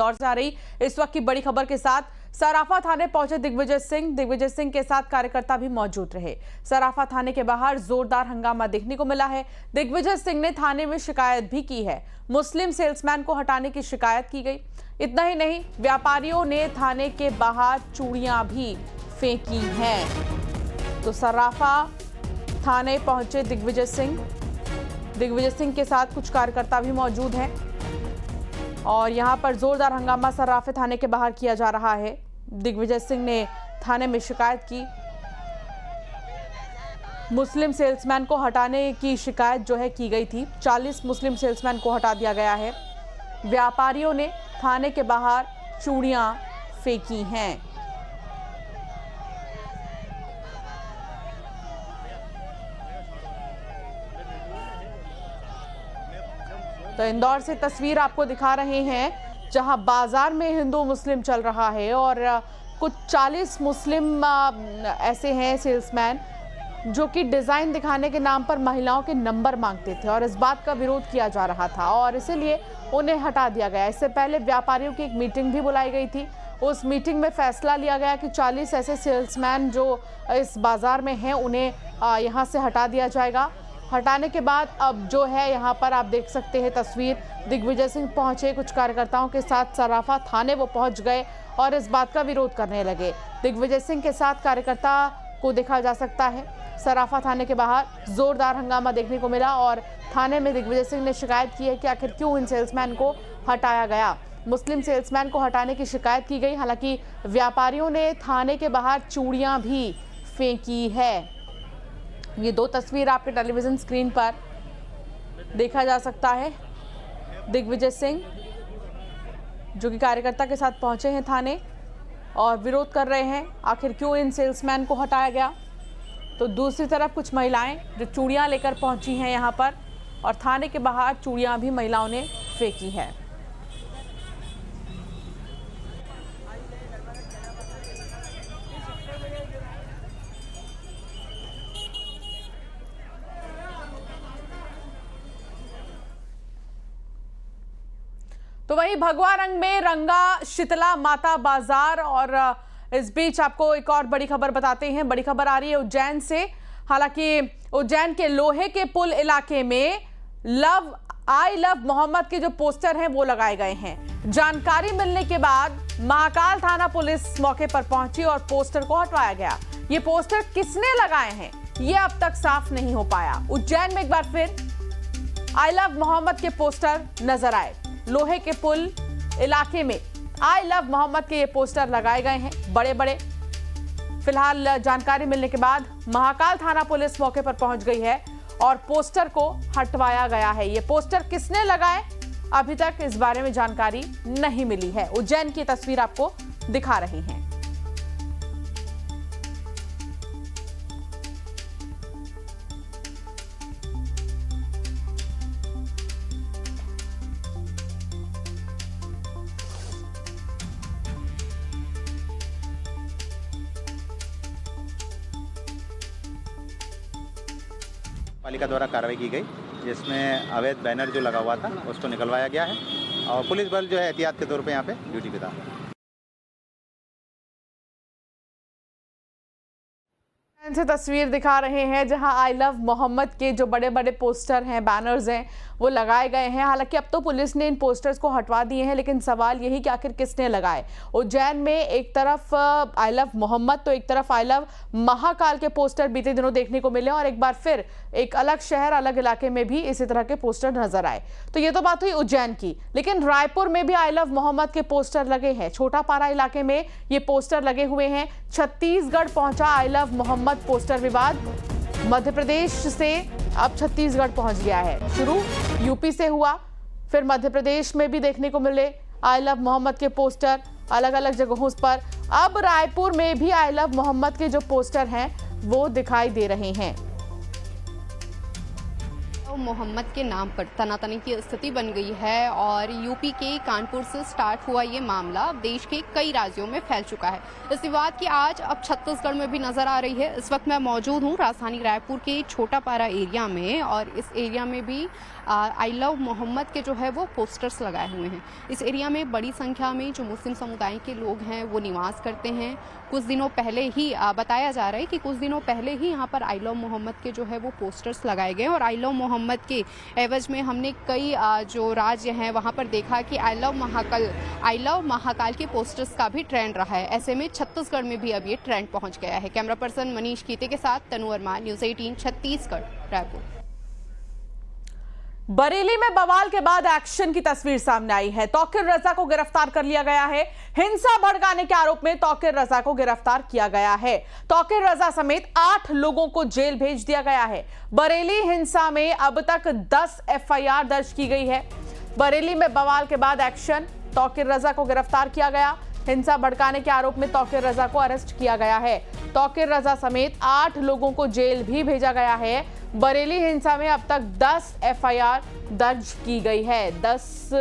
इंदौर से आ रही इस वक्त की बड़ी खबर के साथ सराफा थाने पहुंचे दिग्विजय सिंह के साथ कार्यकर्ता भी मौजूद रहे। सराफा थाने के बाहर जोरदार हंगामा देखने को मिला है। दिग्विजय सिंह ने थाने में शिकायत भी की है। मुस्लिम सेल्समैन को हटाने की शिकायत की गई। इतना ही नहीं, व्यापारियों ने थाने के बाहर चूड़ियां भी फेंकी हैं। तो सराफा थाने पहुंचे दिग्विजय सिंह के साथ कुछ कार्यकर्ता भी मौजूद हैं और यहां पर जोरदार हंगामा सराफा थाने के बाहर किया जा रहा है। दिग्विजय सिंह ने थाने में शिकायत की। मुस्लिम सेल्समैन को हटाने की शिकायत जो है की गई थी। 40 मुस्लिम सेल्समैन को हटा दिया गया है। व्यापारियों ने थाने के बाहर चूड़ियां फेंकी हैं। तो इंदौर से तस्वीर आपको दिखा रहे हैं जहां बाजार में हिंदू मुस्लिम चल रहा है और कुछ 40 मुस्लिम ऐसे हैं सेल्समैन जो कि डिजाइन दिखाने के नाम पर महिलाओं के नंबर मांगते थे और इस बात का विरोध किया जा रहा था और इसीलिए उन्हें हटा दिया गया। इससे पहले व्यापारियों की एक मीटिंग भी बुलाई गई थी। उस मीटिंग में फैसला लिया गया कि 40 ऐसे सेल्समैन जो इस बाजार में हैं उन्हें यहाँ से हटा दिया जाएगा। हटाने के बाद अब जो है यहाँ पर आप देख सकते हैं तस्वीर, दिग्विजय सिंह पहुंचे कुछ कार्यकर्ताओं के साथ सराफा थाने वो पहुंच गए और इस बात का विरोध करने लगे। दिग्विजय सिंह के साथ कार्यकर्ता को देखा जा सकता है। सराफा थाने के बाहर जोरदार हंगामा देखने को मिला और थाने में दिग्विजय सिंह ने शिकायत की है कि आखिर क्यों इन सेल्समैन को हटाया गया। मुस्लिम सेल्समैन को हटाने की शिकायत की गई। हालांकि व्यापारियों ने थाने के बाहर चूड़ियां भी फेंकी है। ये दो तस्वीर आपके टेलीविजन स्क्रीन पर देखा जा सकता है। दिग्विजय सिंह जो कि कार्यकर्ता के साथ पहुंचे हैं थाने और विरोध कर रहे हैं आखिर क्यों इन सेल्समैन को हटाया गया। तो दूसरी तरफ कुछ महिलाएं जो चूड़ियां लेकर पहुंची हैं यहां पर और थाने के बाहर चूड़ियां भी महिलाओं ने फेंकी है। तो वहीं भगवा रंग में रंगा शीतला माता बाजार और इस बीच आपको एक और बड़ी खबर बताते हैं। बड़ी खबर आ रही है उज्जैन से। हालांकि उज्जैन के लोहे के पुल इलाके में आई लव मोहम्मद के जो पोस्टर हैं वो लगाए गए हैं। जानकारी मिलने के बाद महाकाल थाना पुलिस मौके पर पहुंची और पोस्टर को हटवाया गया। ये पोस्टर किसने लगाए हैं ये अब तक साफ नहीं हो पाया। उज्जैन में एक बार फिर आई लव मोहम्मद के पोस्टर नजर आए। लोहे के पुल इलाके में आई लव मोहम्मद के ये पोस्टर लगाए गए हैं बड़े बड़े। फिलहाल जानकारी मिलने के बाद महाकाल थाना पुलिस मौके पर पहुंच गई है और पोस्टर को हटवाया गया है। ये पोस्टर किसने लगाए अभी तक इस बारे में जानकारी नहीं मिली है। उज्जैन की तस्वीर आपको दिखा रही हैं। पालिका द्वारा कार्रवाई की गई जिसमें अवैध बैनर जो लगा हुआ था उसको निकलवाया गया है और पुलिस बल जो है एहतियात के तौर पे यहाँ पे ड्यूटी पे था। से तस्वीर दिखा रहे हैं जहां आई लव मोहम्मद के जो बड़े बड़े पोस्टर हैं, बैनर्स हैं, वो लगाए गए हैं। हालांकि अब तो पुलिस ने इन पोस्टर्स को हटवा दिए हैं, लेकिन सवाल यही कि आखिर किसने लगाए। उज्जैन में एक तरफ आई लव मोहम्मद तो एक तरफ आई लव महाकाल के पोस्टर बीते दिनों देखने को मिले और एक बार फिर एक अलग शहर अलग इलाके में भी इसी तरह के पोस्टर नजर आए। तो ये तो बात हुई उज्जैन की, लेकिन रायपुर में भी आई लव मोहम्मद के पोस्टर लगे हैं। छोटा पारा इलाके में ये पोस्टर लगे हुए हैं। छत्तीसगढ़ पहुंचा आई लव मोहम्मद पोस्टर विवाद। मध्य प्रदेश से अब छत्तीसगढ़ पहुंच गया है। शुरू यूपी से हुआ, फिर मध्य प्रदेश में भी देखने को मिले आई लव मोहम्मद के पोस्टर अलग अलग जगहों पर। अब रायपुर में भी आई लव मोहम्मद के जो पोस्टर हैं वो दिखाई दे रहे हैं। मोहम्मद के नाम पर तनातनी की स्थिति बन गई है और यूपी के कानपुर से स्टार्ट हुआ ये मामला अब देश के कई राज्यों में फैल चुका है। इस विवाद की आज अब छत्तीसगढ़ में भी नजर आ रही है। इस वक्त मैं मौजूद हूँ राजधानी रायपुर के छोटापारा एरिया में और इस एरिया में भी आई लव मोहम्मद के जो है वो पोस्टर्स लगाए हुए हैं। इस एरिया में बड़ी संख्या में जो मुस्लिम समुदाय के लोग हैं वो निवास करते हैं। कुछ दिनों पहले ही बताया जा रहा है कि कुछ दिनों पहले ही यहाँ पर आई लव मोहम्मद के जो है वो पोस्टर्स लगाए गए और आई लव मोहम्मद के एवज में हमने कई जो राज्य हैं वहाँ पर देखा कि आई लव महाकाल के पोस्टर्स का भी ट्रेंड रहा है। ऐसे में छत्तीसगढ़ में भी अब ये ट्रेंड पहुँच गया है। कैमरा पर्सन मनीष कीते के साथ तनु वर्मा, न्यूज़ 18 छत्तीसगढ़, रायपुर। बरेली में बवाल के बाद एक्शन की तस्वीर सामने आई है। तौकीर रजा को गिरफ्तार कर लिया गया है। हिंसा भड़काने के आरोप में तौकीर रजा को गिरफ्तार किया गया है। तौकीर रजा समेत 8 लोगों को जेल भेज दिया गया है। बरेली हिंसा में अब तक 10 एफआईआर दर्ज की गई है। बरेली में बवाल के बाद एक्शन, तौकीर रजा को गिरफ्तार किया गया। हिंसा भड़काने के आरोप में तौकीर रजा को अरेस्ट किया गया है। तौकीर रजा समेत 8 लोगों को जेल भी भेजा गया है। बरेली हिंसा में अब तक 10 एफआईआर दर्ज की गई है। 10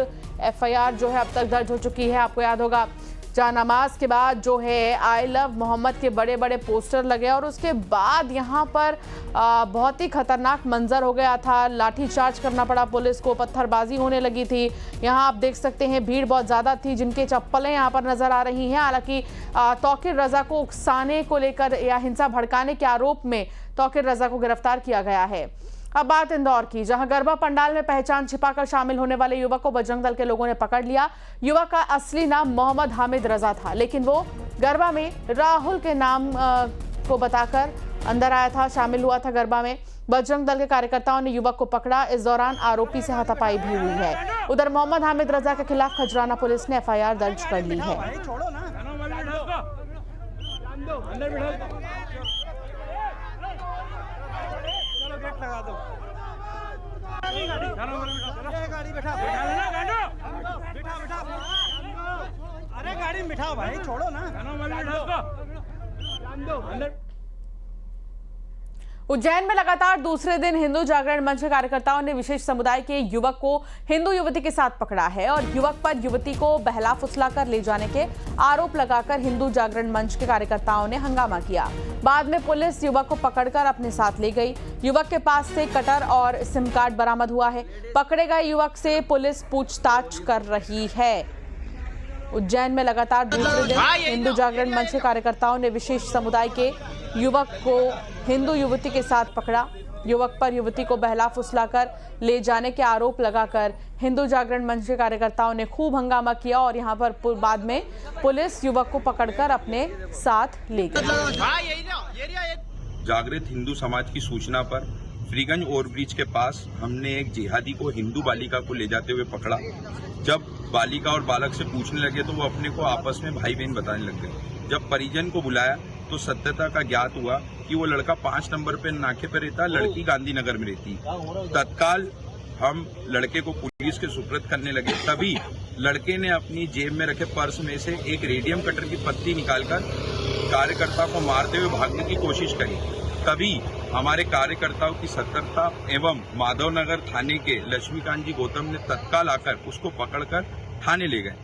एफआईआर जो है अब तक दर्ज हो चुकी है। आपको याद होगा जानामाज के बाद जो है आई लव मोहम्मद के बड़े बड़े पोस्टर लगे और उसके बाद यहाँ पर बहुत ही खतरनाक मंजर हो गया था। लाठीचार्ज करना पड़ा पुलिस को, पत्थरबाजी होने लगी थी। यहाँ आप देख सकते हैं भीड़ बहुत ज़्यादा थी, जिनके चप्पलें यहाँ पर नजर आ रही हैं। हालांकि तौकीर रजा को उकसाने को लेकर या हिंसा भड़काने के आरोप में तौकीर रजा को गिरफ्तार किया गया है। अब बात इंदौर की, जहां गरबा पंडाल में पहचान छिपाकर शामिल होने वाले युवक को बजरंग दल के लोगों ने पकड़ लिया। युवक का असली नाम मोहम्मद हामिद रजा था, लेकिन वो गरबा में राहुल के नाम को बताकर अंदर आया था, शामिल हुआ था गरबा में। बजरंग दल के कार्यकर्ताओं ने युवक को पकड़ा। इस दौरान आरोपी से हाथापाई भी हुई है। उधर मोहम्मद हामिद रजा के खिलाफ खजराना पुलिस ने एफआईआर दर्ज कर ली है। लगा दो। गाड़ी बैठा अरे गाड़ी में बैठा भाई, छोड़ो ना। उज्जैन में लगातार दूसरे दिन हिंदू जागरण मंच के कार्यकर्ताओं ने विशेष समुदाय के युवक को हिंदू युवती के साथ पकड़ा है और युवक पर युवती को बहला फुसलाकर ले जाने के आरोप लगाकर हिंदू जागरण मंच के कार्यकर्ताओं ने हंगामा किया। बाद में पुलिस युवक को पकड़कर अपने साथ ले गई। युवक के पास से कटर और सिम कार्ड बरामद हुआ है। पकड़े गए युवक से पुलिस पूछताछ कर रही है। उज्जैन में लगातार दूसरे दिन हिंदू जागरण मंच के कार्यकर्ताओं ने विशेष समुदाय के युवक को हिंदू युवती के साथ पकड़ा। युवक पर युवती को बहला फुसलाकर ले जाने के आरोप लगाकर हिंदू जागरण मंच के कार्यकर्ताओं ने खूब हंगामा किया और यहां पर बाद में पुलिस युवक को पकड़कर अपने साथ ले गई। जागृत हिंदू समाज की सूचना पर फ्रीगंज ओवरब्रिज के पास हमने एक जिहादी को हिंदू बालिका को ले जाते हुए पकड़ा। जब बालिका और बालक से पूछने लगे तो वो अपने को आपस में भाई बहन बताने लग गए। जब परिजन को बुलाया तो सत्यता का ज्ञात हुआ कि वो लड़का 5 नंबर पे नाके पे रहता, लड़की गांधीनगर में रहती। तत्काल हम लड़के को पुलिस के सुपुर्द करने लगे। तभी लड़के ने अपनी जेब में रखे पर्स में से एक रेडियम कटर की पत्ती निकालकर कार्यकर्ता को मारते हुए भागने की कोशिश करी। तभी हमारे कार्यकर्ताओं की सतर्कता एवं माधवनगर थाने के लक्ष्मीकांत जी गौतम ने तत्काल आकर उसको पकड़कर थाने ले गए।